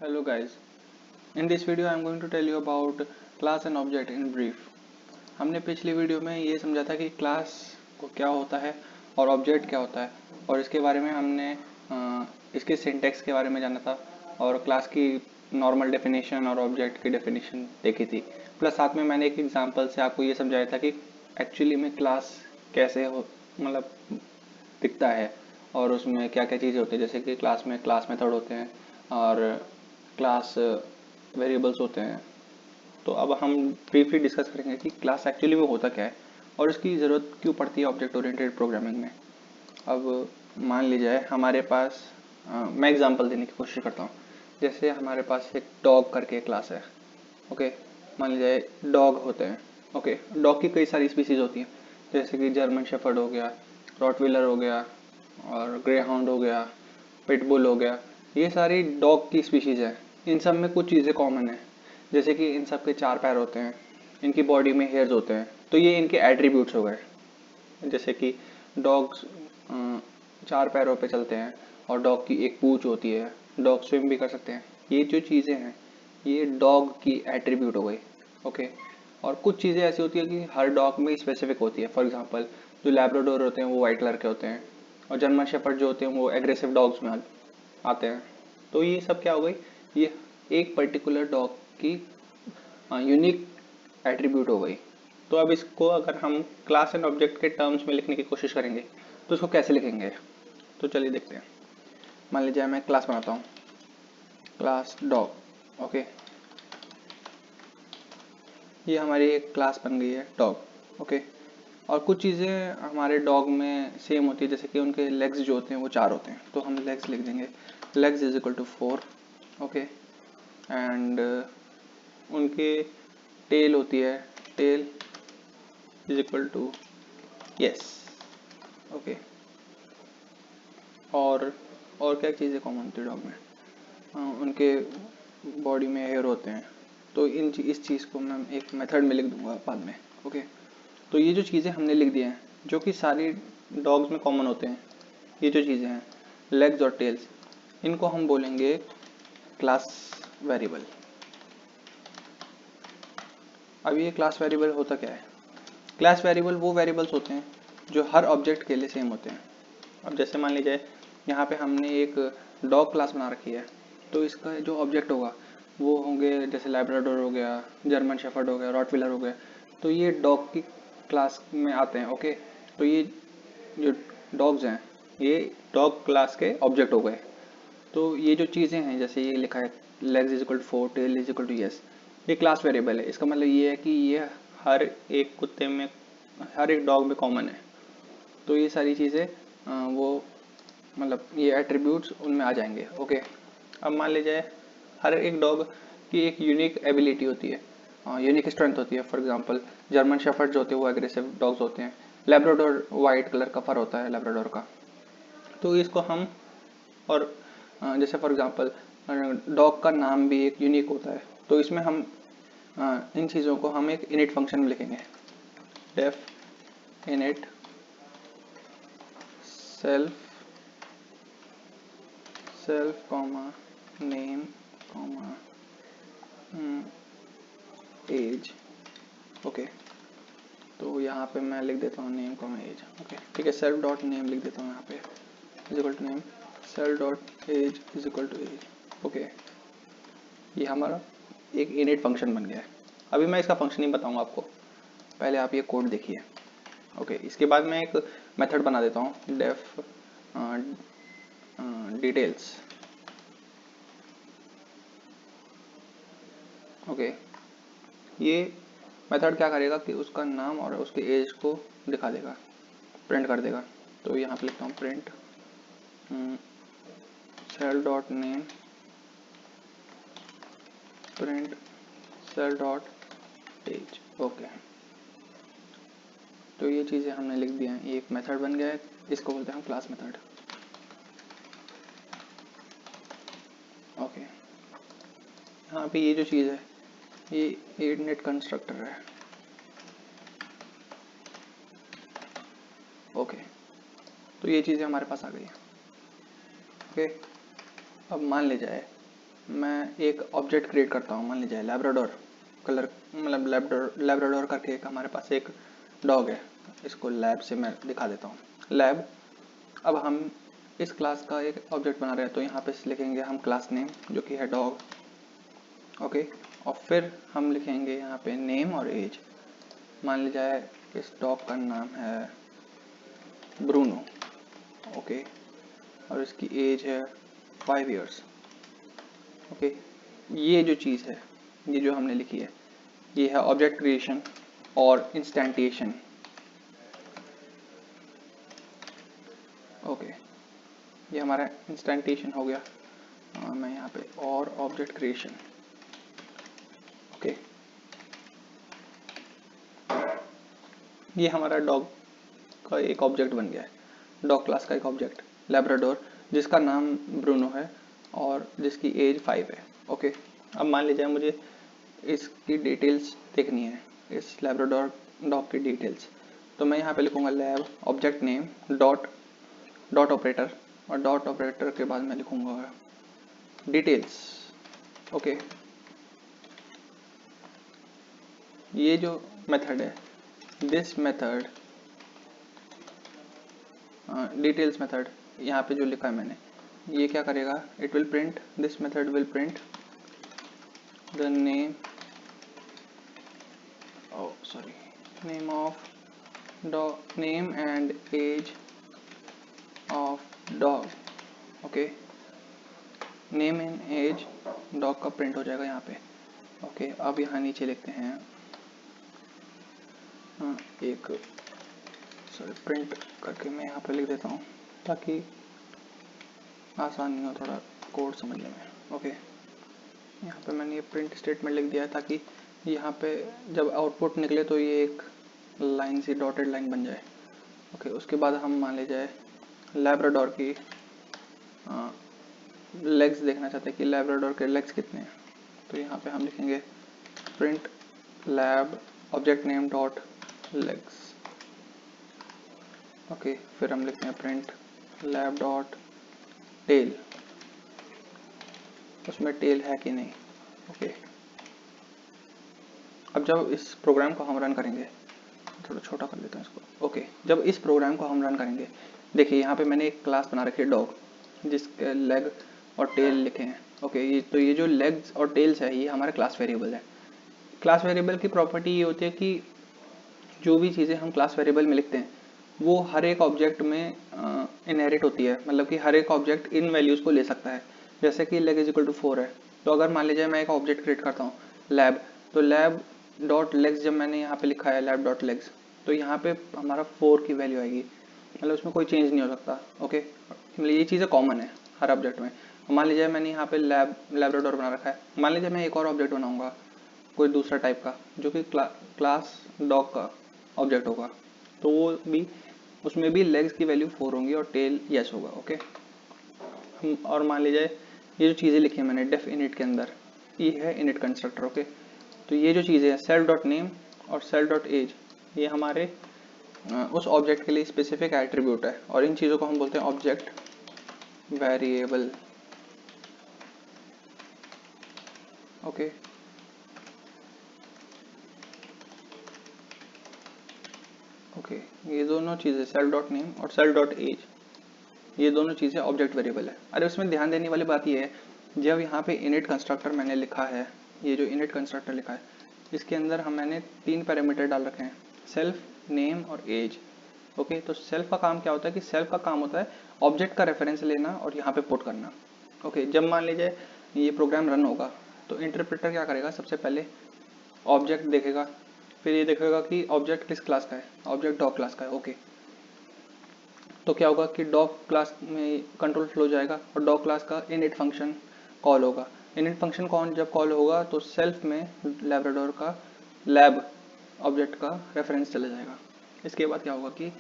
Hello guys, in this video I am going to tell you about class and object in brief. हमने पिछली video में ये समझा था कि क्लास को क्या होता है और ऑब्जेक्ट क्या होता है और इसके बारे में हमने इसके सिंटैक्स के बारे में जाना था और क्लास की नॉर्मल डेफिनेशन और ऑब्जेक्ट की डेफिनेशन देखी थी। प्लस साथ में मैंने एक एग्जांपल से आपको ये समझाया था कि एक्चुअली में क्लास कैसे हो मतलब दिखता है और उसमें क्या क्या चीज़ें होती है, जैसे कि क्लास मेथड होते हैं और क्लास वेरिएबल्स होते हैं। तो अब हम ब्रीफली डिस्कस करेंगे कि क्लास एक्चुअली में होता क्या है और इसकी ज़रूरत क्यों पड़ती है ऑब्जेक्ट ओरिएंटेड प्रोग्रामिंग में। अब मान लीजिए हमारे पास मैं एग्जांपल देने की कोशिश करता हूँ। जैसे हमारे पास एक डॉग करके क्लास है। ओके, मान लीजिए डॉग होते हैं। ओके, डॉग की कई सारी स्पीसीज होती हैं, जैसे कि जर्मन शेफर्ड हो गया, रॉटविलर हो गया और ग्रे हाउंड हो गया, पिटबुल हो गया। ये सारी डॉग की स्पीशीज़ है। इन सब में कुछ चीज़ें कॉमन है, जैसे कि इन सब के 4 पैर होते हैं, इनकी बॉडी में हेयर्स होते हैं। तो ये इनके एट्रीब्यूट्स हो गए। जैसे कि डॉग्स 4 पैरों पे चलते हैं और डॉग की एक पूंछ होती है, डॉग स्विम भी कर सकते हैं। ये जो चीज़ें हैं ये डॉग की एट्रीब्यूट हो गई। ओके, और कुछ चीज़ें ऐसी होती है कि हर डॉग में स्पेसिफिक होती है। फॉर एग्जांपल जो लैब्राडोर होते हैं वो वाइट कलर के होते हैं और जर्मन शेफर्ड जो होते हैं वो एग्रेसिव डॉग्स में आते हैं। तो ये सब क्या हो गई, ये एक पर्टिकुलर डॉग की यूनिक एट्रीब्यूट हो गई। तो अब इसको अगर हम क्लास एंड ऑब्जेक्ट के टर्म्स में लिखने की कोशिश करेंगे तो इसको कैसे लिखेंगे, तो चलिए देखते हैं। मान लीजिए मैं क्लास बनाता हूँ, क्लास डॉग। ओके, ये हमारी एक क्लास बन गई है डॉग। ओके, और कुछ चीज़ें हमारे डॉग में सेम होती है, जैसे कि उनके लेग्स जो होते हैं वो 4 होते हैं, तो हम लेग्स लिख देंगे legs is equal to 4। Okay, and उनके टेल होती है, tail is equal to yes. Okay, और क्या चीज़ें कॉमन होती है डॉग में, उनके बॉडी में हेयर होते हैं। तो इस चीज़ को मैं एक मेथड में लिख दूंगा बाद में। ओके, तो ये जो चीज़ें हमने लिख दी हैं जो कि सारी डॉग्स में कॉमन होते हैं, ये जो चीज़ें हैं लेग्स और टेल्स, इनको हम बोलेंगे क्लास वेरिएबल। अब ये क्लास वेरिएबल होता क्या है, क्लास वेरिएबल वो वेरिएबल्स होते हैं जो हर ऑब्जेक्ट के लिए सेम होते हैं। अब जैसे मान लीजिए यहाँ पे हमने एक डॉग क्लास बना रखी है, तो इसका जो ऑब्जेक्ट होगा वो होंगे जैसे लैब्राडोर हो गया, जर्मन शेफर्ड हो गया, रॉटविलर हो गया। तो ये डॉग की क्लास में आते हैं। ओके, तो ये जो डॉग्स हैं ये डॉग क्लास के ऑब्जेक्ट हो गए। तो ये जो चीज़ें हैं जैसे ये लिखा है legs is equal to 4, tail is equal to yes, ये क्लास वेरिएबल है। इसका मतलब ये है कि ये हर एक कुत्ते में, हर एक डॉग में कॉमन है। तो ये सारी चीज़ें वो मतलब ये एट्रीब्यूट्स उनमें आ जाएंगे। ओके, अब मान लीजिए हर एक डॉग की एक यूनिक एबिलिटी होती है, यूनिक स्ट्रेंथ होती है। फॉर एग्जांपल जर्मन शेफर्ड जो होते हैं वो एग्रेसिव डॉग्स होते हैं, लेब्राडोर वाइट कलर का फर होता है लेब्राडोर का। तो इसको हम और जैसे फॉर एग्जांपल डॉग का नाम भी एक यूनिक होता है। तो इसमें हम इन चीज़ों को हम एक इनिट फंक्शन में लिखेंगे, def init self self comma name comma age. Okay, तो यहाँ पे मैं लिख देता हूँ नेम कॉमा एज। ओके, ठीक है, सेल्फ डॉट नेम लिख देता हूँ यहाँ पे is equal to name, self dot age is equal to age. Okay, ये हमारा एक इनिट फंक्शन बन गया है। अभी मैं इसका फंक्शन ही बताऊँगा आपको, पहले आप ये कोड देखिए। ओके, इसके बाद मैं एक मेथड बना देता हूँ डेफ डिटेल्स। ओके, ये मेथड क्या करेगा कि उसका नाम और उसके एज को दिखा देगा, प्रिंट कर देगा। तो यहाँ पे लिखता हूँ print self dot name print self dot age. Okay, तो ये चीज़ें हमने लिख दी हैं, ये एक मेथड बन गया है, इसको बोलते हैं हम क्लास मेथड। ओके, यहाँ पे ये जो चीज़ है ये इनिट कंस्ट्रक्टर है। ओके, तो ये चीज़ें हमारे पास आ गई हैं। ओके, अब मान ले जाए मैं एक ऑब्जेक्ट क्रिएट करता हूँ, मान लीजिए लैब्राडोर कलर, मतलब लैब्राडोर करके एक हमारे पास एक डॉग है, इसको लैब से मैं दिखा देता हूँ, लैब। अब हम इस क्लास का एक ऑब्जेक्ट बना रहे हैं, तो यहाँ पे लिखेंगे हम क्लास नेम जो कि है डॉग, ओके। और फिर हम लिखेंगे यहाँ पे नेम और एज, मान लीजिए इस डॉग का नाम है ब्रूनो, ओके, और इसकी एज है 5 इयर्स, ओके। ये जो चीज़ है, ये जो हमने लिखी है, ये है ऑब्जेक्ट क्रिएशन और इंस्टेंटिएशन, ओके। ये हमारा इंस्टेंटिएशन हो गया। मैं यहाँ पे और ऑब्जेक्ट क्रिएशन, ओके। ये हमारा डॉग का एक ऑब्जेक्ट बन गया है, डॉग क्लास का एक ऑब्जेक्ट लैब्राडोर, जिसका नाम ब्रूनो है और जिसकी एज 5 है, ओके। अब मान लीजिए मुझे इसकी डिटेल्स देखनी है, इस लैब्राडोर डॉग की डिटेल्स, तो मैं यहाँ पे लिखूँगा lab object name dot operator, और डॉट ऑपरेटर के बाद मैं लिखूँगा डिटेल्स, ओके। ये जो मेथड है, दिस मेथड, डिटेल्स मेथड, यहाँ पे जो लिखा है मैंने, ये क्या करेगा, it will print, this method will print the name, name of dog, name and age of dog, okay. Name and age dog का प्रिंट हो जाएगा यहाँ पे, ओके। अब यहाँ नीचे लिखते हैं एक, प्रिंट करके मैं यहाँ पे लिख देता हूँ ताकि आसानी हो थोड़ा कोड समझने में, ओके। यहाँ पे मैंने ये प्रिंट स्टेटमेंट लिख दिया है ताकि यहाँ पे जब आउटपुट निकले तो ये एक लाइन सी डॉटेड लाइन बन जाए, ओके। उसके बाद हम मान लीजिए लैब्राडोर की लेग्स देखना चाहते हैं कि लैब्राडोर के लेग्स कितने हैं, तो यहाँ पे हम लिखेंगे print lab object name dot legs, okay. फिर हम लिखते हैं प्रिंट लैब डॉट टेल, उसमें टेल है कि नहीं, ओके। अब जब इस प्रोग्राम को हम रन करेंगे, थोड़ा छोटा कर लेते हैं इसको, ओके। जब इस प्रोग्राम को हम रन करेंगे, देखिए यहाँ पे मैंने एक क्लास बना रखी है डॉग, जिसके लेग और टेल लिखे हैं, ओके। ये तो ये जो लेग्स और टेल्स है, ये हमारे क्लास वेरिएबल है। क्लास वेरिएबल की प्रॉपर्टी ये होती है कि जो भी चीज़ें हम क्लास वेरिएबल में लिखते हैं वो हर एक ऑब्जेक्ट में इनहेरिट होती है, मतलब कि हर एक ऑब्जेक्ट इन वैल्यूज़ को ले सकता है। जैसे कि लेग इज इक्वल टू 4 है, तो अगर मान लीजिए मैं एक ऑब्जेक्ट क्रिएट करता हूँ लैब, तो लैब डॉट लेग्स जब मैंने यहाँ पे लिखा है लैब डॉट लेग्स, तो यहाँ पे हमारा 4 की वैल्यू आएगी, मतलब उसमें कोई चेंज नहीं हो सकता, ओके। मतलब ये चीज़ें कॉमन है हर ऑब्जेक्ट में। मान लीजिए मैंने यहाँ पे लैब्राडोर बना रखा है, मान लीजिए मैं एक और ऑब्जेक्ट बनाऊंगा कोई दूसरा टाइप का जो कि क्लास डॉग का ऑब्जेक्ट होगा, तो वो भी उसमें भी लेग्स की वैल्यू 4 होंगी और टेल यस होगा, ओके। और मान लीजिए ये जो चीज़ें लिखी है मैंने डेफ इनिट के अंदर, ये है इनिट कंस्ट्रक्टर, ओके। तो ये जो चीज़ें हैं सेल्फ डॉट नेम और सेल्फ डॉट एज, ये हमारे उस ऑब्जेक्ट के लिए स्पेसिफिक एट्रीब्यूट है, और इन चीज़ों को हम बोलते हैं ऑब्जेक्ट वेरिएबल, ओके। ओके, ये दोनों चीज़ें सेल्फ डॉट नेम और सेल्फ डॉट एज, ये दोनों चीज़ें ऑब्जेक्ट वेरिएबल है। अरे उसमें ध्यान देने वाली बात ये है, जब यहाँ पे इनिट कंस्ट्रक्टर मैंने लिखा है, ये जो इनिट कंस्ट्रक्टर लिखा है, इसके अंदर मैंने 3 पैरामीटर डाल रखे हैं, सेल्फ, नेम और एज, ओके। तो सेल्फ का काम क्या होता है कि सेल्फ का काम होता है ऑब्जेक्ट का रेफरेंस लेना और यहाँ पे पुट करना, ओके। जब मान लीजिए ये प्रोग्राम रन होगा तो इंटरप्रेटर क्या करेगा, सबसे पहले ऑब्जेक्ट देखेगा, फिर ये देखेगा कि ऑब्जेक्ट किस क्लास का है, ऑब्जेक्ट डॉग क्लास का है, ओके। तो क्या होगा कि डॉग क्लास में कंट्रोल फ्लो जाएगा और डॉग क्लास का इनिट फंक्शन कॉल होगा। इनिट फंक्शन जब कॉल होगा तो सेल्फ में लैब्राडोर का लैब ऑब्जेक्ट का रेफरेंस चला जाएगा। इसके बाद क्या होगा कि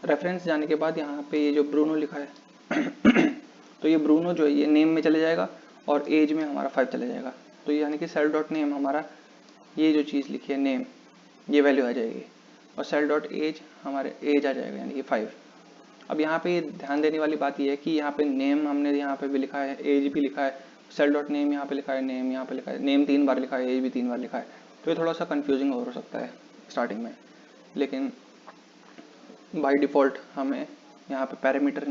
रेफरेंस जाने के बाद यहाँ पे ये जो ब्रूनो लिखा है तो ये ब्रूनो जो है ये नेम में चले जाएगा और एज में हमारा 5 चले जाएगा। तो यानी कि सेल डॉट नेम हमारा ये जो चीज़ लिखी है नेम, ये वैल्यू आ जाएगी, और सेल डॉट एज हमारे एज आ जाएगा यानी कि 5। अब यहाँ पे ध्यान देने वाली बात ये है कि यहाँ पे नेम हमने यहाँ पे भी लिखा है, एज भी लिखा है, सेल डॉट नेम यहाँ पे लिखा है, नेम यहाँ पे लिखा है, नेम 3 बार लिखा है, एज भी 3 बार लिखा है, तो ये थोड़ा सा कंफ्यूजिंग हो सकता है स्टार्टिंग में। लेकिन बाय डिफ़ॉल्ट हमें यहाँ पे पैरामीटर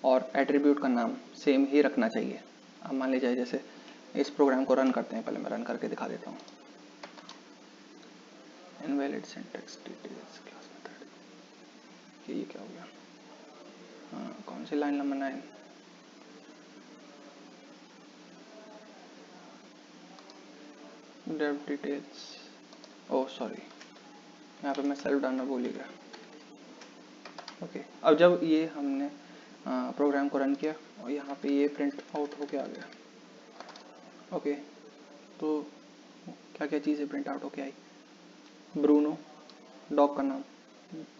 और एट्रीब्यूट का नाम सेम ही रखना चाहिए। अब मान लीजिए जैसे इस प्रोग्राम को रन करते हैं, पहले मैं रन करके दिखा देता हूँ। Invalid syntax details class method, ये क्या हो गया? हाँ, कौन सी line number 9? Dev details, oh sorry, यहाँ पे मैं सेल्फ डालना भूल ही गया। ओके, अब जब ये हमने प्रोग्राम को रन किया और यहाँ पे ये प्रिंट आउट होके आ गया। ओके, तो क्या क्या चीज़ें प्रिंट आउट होके आई? ब्रूनो, डॉग का नाम।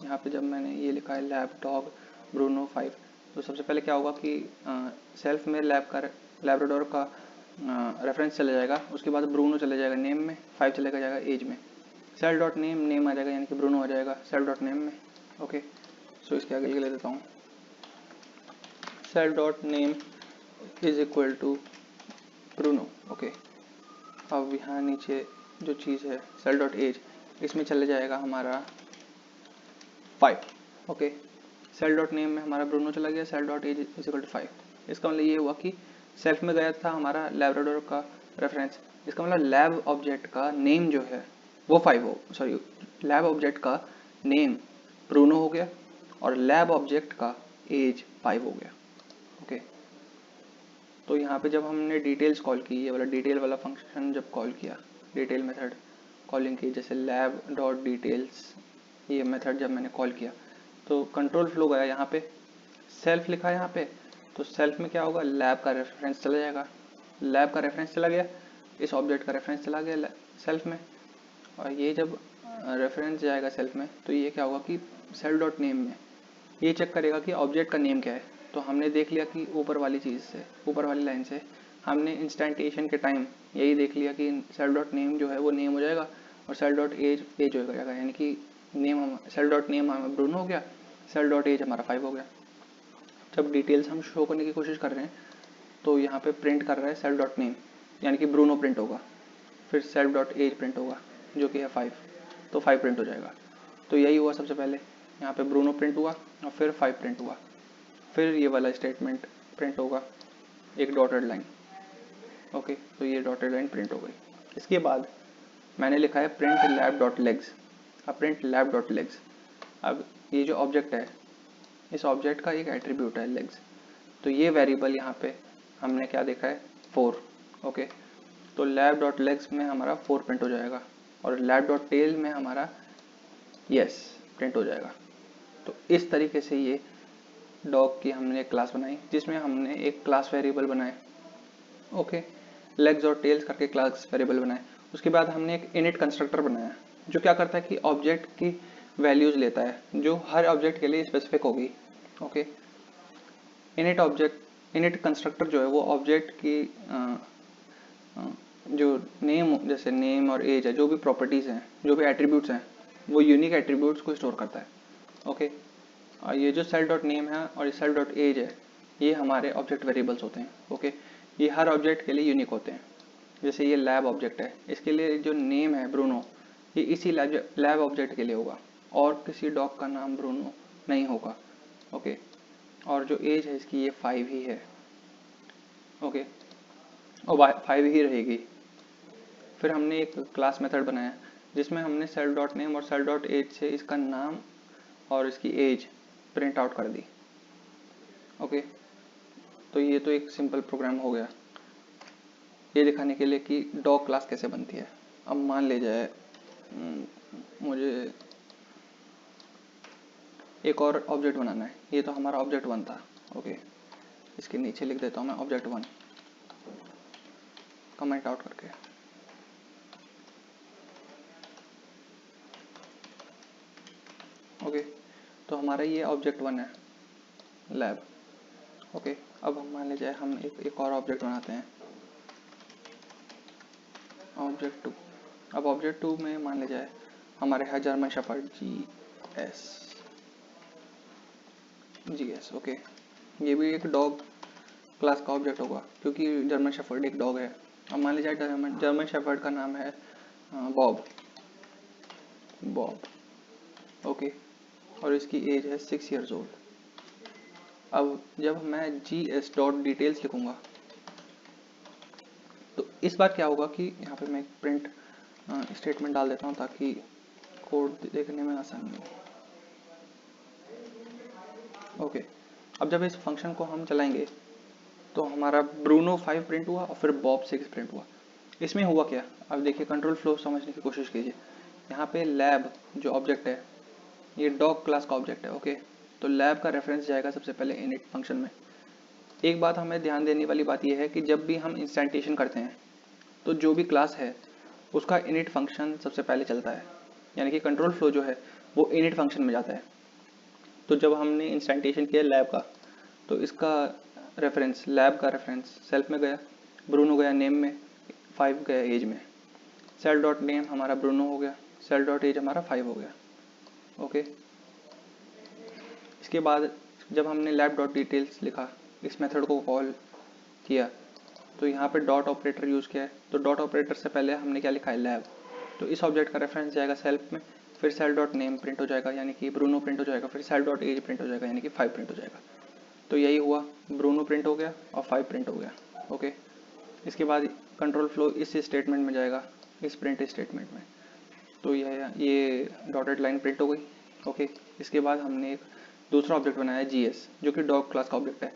यहाँ पे जब मैंने ये लिखा है लैब डॉग ब्रूनो 5, तो सबसे पहले क्या होगा कि सेल्फ में लैब्राडोर का रेफरेंस चला जाएगा, उसके बाद ब्रूनो चला जाएगा नेम में, 5 चलेगा जाएगा एज में, सेल डॉट नेम, नेम आ जाएगा यानी कि ब्रूनो आ जाएगा सेल डॉट नेम में। ओके, सो इसके आगे ले देता हूँ, self dot name is equal to Bruno. Okay, अब यहाँ नीचे जो चीज़ है सेल डॉट एज, इसमें चले जाएगा हमारा 5। ओके, सेल डॉट नेम में हमारा ब्रूनो चला गया, self dot age is equal to 5। इसका मतलब ये हुआ कि सेल्फ में गया था हमारा लैब्राडोर का रेफरेंस, इसका मतलब लैब ऑब्जेक्ट का नेम जो है वो 5 हो, सॉरी लैब ऑब्जेक्ट का नेम ब्रूनो हो गया और लैब ऑब्जेक्ट का एज 5 हो गया। ओके, तो यहाँ पे जब हमने डिटेल्स कॉल की, ये वाला डिटेल वाला फंक्शन जब कॉल किया, डिटेल मेथड कॉलिंग की, जैसे लैब डॉट डिटेल्स, ये मेथड जब मैंने कॉल किया तो कंट्रोल फ्लो गया, यहाँ पे सेल्फ लिखा है यहाँ पे, तो सेल्फ में क्या होगा, लैब का रेफरेंस चला जाएगा, लैब का रेफरेंस चला गया, इस ऑब्जेक्ट का रेफरेंस चला गया सेल्फ में, और ये जब रेफरेंस जाएगा सेल्फ में तो ये क्या होगा कि सेल डॉट नेम में ये चेक करेगा कि ऑब्जेक्ट का नेम क्या है। तो हमने देख लिया कि ऊपर वाली चीज़ से, ऊपर वाली लाइन से हमने इंस्टेंटेशन के टाइम यही देख लिया कि सेल डॉट नेम जो है वो नेम हो जाएगा और सेल डॉट एज एज हो जाएगा, यानी कि नेम हम सेल डॉट नेम हमारा ब्रूनो हो गया, सेल डॉट एज हमारा 5 हो गया। जब डिटेल्स हम शो करने की कोशिश कर रहे हैं तो यहाँ पे प्रिंट कर रहा है सेल डॉट नेम, यानी कि ब्रूनो प्रिंट होगा, फिर सेल डॉट एज प्रिंट होगा जो कि है 5, तो 5 प्रिंट हो जाएगा। तो यही हुआ, सबसे पहले यहाँ पे ब्रूनो प्रिंट हुआ और फिर 5 प्रिंट हुआ, फिर ये वाला स्टेटमेंट प्रिंट होगा, एक डॉटेड लाइन। ओके, तो ये डॉटेड लाइन प्रिंट हो गई। इसके बाद मैंने लिखा है प्रिंट लैब डॉट लेग्स। अब प्रिंट लैब डॉट लेग्स, अब ये जो ऑब्जेक्ट है इस ऑब्जेक्ट का एक एट्रीब्यूट है लेग्स, तो ये वेरिएबल यहाँ पे हमने क्या देखा है 4। ओके, तो लैब डॉट लेग्स में हमारा 4 प्रिंट हो जाएगा और लैब डॉट टेल में हमारा यस प्रिंट हो जाएगा। तो इस तरीके से ये डॉग की हमने एक क्लास बनाई जिसमें हमने एक क्लास वेरिएबल बनाए। ओके, लेग्स और टेल्स करके क्लास वेरिएबल बनाए। उसके बाद हमने एक इनिट कंस्ट्रक्टर बनाया जो क्या करता है कि ऑब्जेक्ट की वैल्यूज लेता है जो हर ऑब्जेक्ट के लिए स्पेसिफिक होगी। ओके, इनिट कंस्ट्रक्टर जो है वो ऑब्जेक्ट की जो नेम, जैसे नेम और एज है, जो भी प्रॉपर्टीज़ हैं, जो भी एट्रीब्यूट्स हैं, वो यूनिक एट्रीब्यूट्स को स्टोर करता है। ओके, और ये जो सेल डॉट नेम है और सेल डॉट एज है ये हमारे ऑब्जेक्ट वेरिएबल्स होते हैं। ओके, ये हर ऑब्जेक्ट के लिए यूनिक होते हैं। जैसे ये लैब ऑब्जेक्ट है, इसके लिए जो नेम है ब्रूनो, ये इसी लैब ऑब्जेक्ट के लिए होगा और किसी डॉग का नाम ब्रूनो नहीं होगा। ओके, और जो एज है इसकी ये 5 ही है। ओके, और 5 ही रहेगी। फिर हमने एक क्लास मेथड बनाया जिसमें हमने सेल डॉट नेम और सेल डॉट एज से इसका नाम और इसकी एज प्रिंट आउट कर दी। ओके, तो ये तो एक सिंपल प्रोग्राम हो गया ये दिखाने के लिए कि डॉग क्लास कैसे बनती है। अब मान ले जाए मुझे एक और ऑब्जेक्ट बनाना है, ये तो हमारा ऑब्जेक्ट 1 था। ओके, इसके नीचे लिख देता हूँ मैं ऑब्जेक्ट 1 कमेंट आउट करके। ओके, तो हमारा ये ऑब्जेक्ट 1 है लैब। ओके, अब हम मान लीजिए हम एक और ऑब्जेक्ट बनाते हैं ऑब्जेक्ट 2। अब ऑब्जेक्ट 2 में मान लीजिए हमारे यहाँ जर्मन शेफर्ड GS। ओके, ये भी एक डॉग क्लास का ऑब्जेक्ट होगा क्योंकि जर्मन शेफर्ड एक डॉग है। अब मान लीजिए जर्मन शेफर्ड का नाम है बॉब, ओके, और इसकी एज है 6 ईयर्स ओल्ड। अब जब मैं gs.details लिखूंगा तो इस बार क्या होगा कि यहाँ पे मैं एक प्रिंट स्टेटमेंट डाल देता हूँ ताकि कोड देखने में आसानी हो। ओके, अब जब इस फंक्शन को हम चलाएंगे तो हमारा ब्रूनो 5 प्रिंट हुआ और फिर बॉब 6 प्रिंट हुआ। इसमें हुआ क्या, अब देखिए कंट्रोल फ्लो समझने की कोशिश कीजिए। यहाँ पे लैब जो ऑब्जेक्ट है ये डॉग क्लास का ऑब्जेक्ट है, ओके। तो लैब का रेफरेंस जाएगा सबसे पहले इनिट फंक्शन में। एक बात हमें ध्यान देने वाली बात यह है कि जब भी हम इंस्टेंटेशन करते हैं तो जो भी क्लास है उसका इनिट फंक्शन सबसे पहले चलता है, यानी कि कंट्रोल फ्लो जो है वो इनिट फंक्शन में जाता है। तो जब हमने इंस्टेंटेशन किया लैब का तो इसका रेफरेंस, लैब का रेफरेंस सेल्फ में गया, ब्रूनो गया नेम में, 5 गया एज में। सेल डॉट नेम हमारा ब्रूनो हो गया, सेल डॉट एज हमारा 5 हो गया, ओके। इसके बाद जब हमने लैब डॉट डिटेल्स लिखा, इस मेथड को कॉल किया, तो यहाँ पे डॉट ऑपरेटर यूज़ किया है। तो डॉट ऑपरेटर से पहले हमने क्या लिखा है, लैब। तो इस ऑब्जेक्ट का रेफरेंस जाएगा सेल्फ में, फिर सेल डॉट नेम प्रिंट हो जाएगा यानी कि ब्रूनो प्रिंट हो जाएगा, फिर सेल डॉट एज प्रिंट हो जाएगा यानी कि 5 प्रिंट हो जाएगा। तो यही हुआ, ब्रूनो प्रिंट हो गया और 5 प्रिंट हो गया, ओके। इसके बाद कंट्रोल फ्लो इस स्टेटमेंट में जाएगा, इस प्रिंट स्टेटमेंट में। तो ये डॉटेड लाइन प्रिंट हो गई, ओके। इसके बाद हमने एक दूसरा ऑब्जेक्ट बनाया GS, जो कि डॉग क्लास का ऑब्जेक्ट है।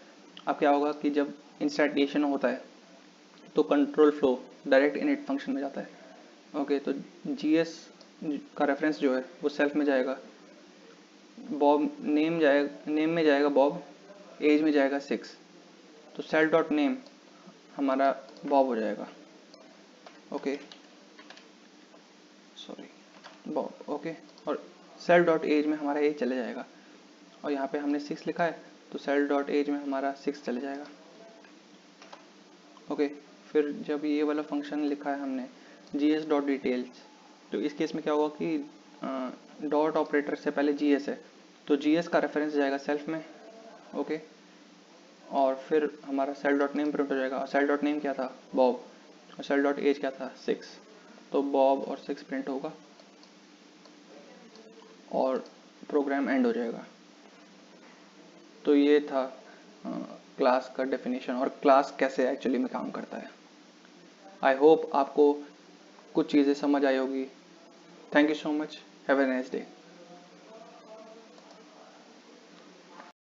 अब क्या होगा कि जब इंस्टेंटेशन होता है तो control flow direct init function में जाता है, ओके। तो GS का रेफरेंस जो है वो सेल्फ में जाएगा, बॉब नेम में जाएगा बॉब, एज में जाएगा 6। तो सेल डॉट नेम हमारा बॉब हो जाएगा, ओके, सॉरी बॉब, ओके। और सेल डॉट एज में हमारा एज चले जाएगा, और यहाँ पे हमने 6 लिखा है तो सेल डॉट एज में हमारा 6 चले जाएगा, ओके। फिर जब ये वाला फंक्शन लिखा है हमने gs डॉट डिटेल्स, तो इस केस में क्या होगा कि डॉट ऑपरेटर से पहले GS है तो GS का रेफरेंस जाएगा सेल्फ में, ओके। और फिर हमारा सेल डॉट नेम प्रिंट हो जाएगा, और सेल डॉट नेम क्या था, बॉब, और सेल डॉट एज क्या था, 6। तो बॉब और 6 प्रिंट होगा और प्रोग्राम एंड हो जाएगा। तो ये था क्लास का डेफिनेशन और क्लास कैसे एक्चुअली में काम करता है। आई होप आपको कुछ चीज़ें समझ आई होगी। Thank you so much, have a nice day.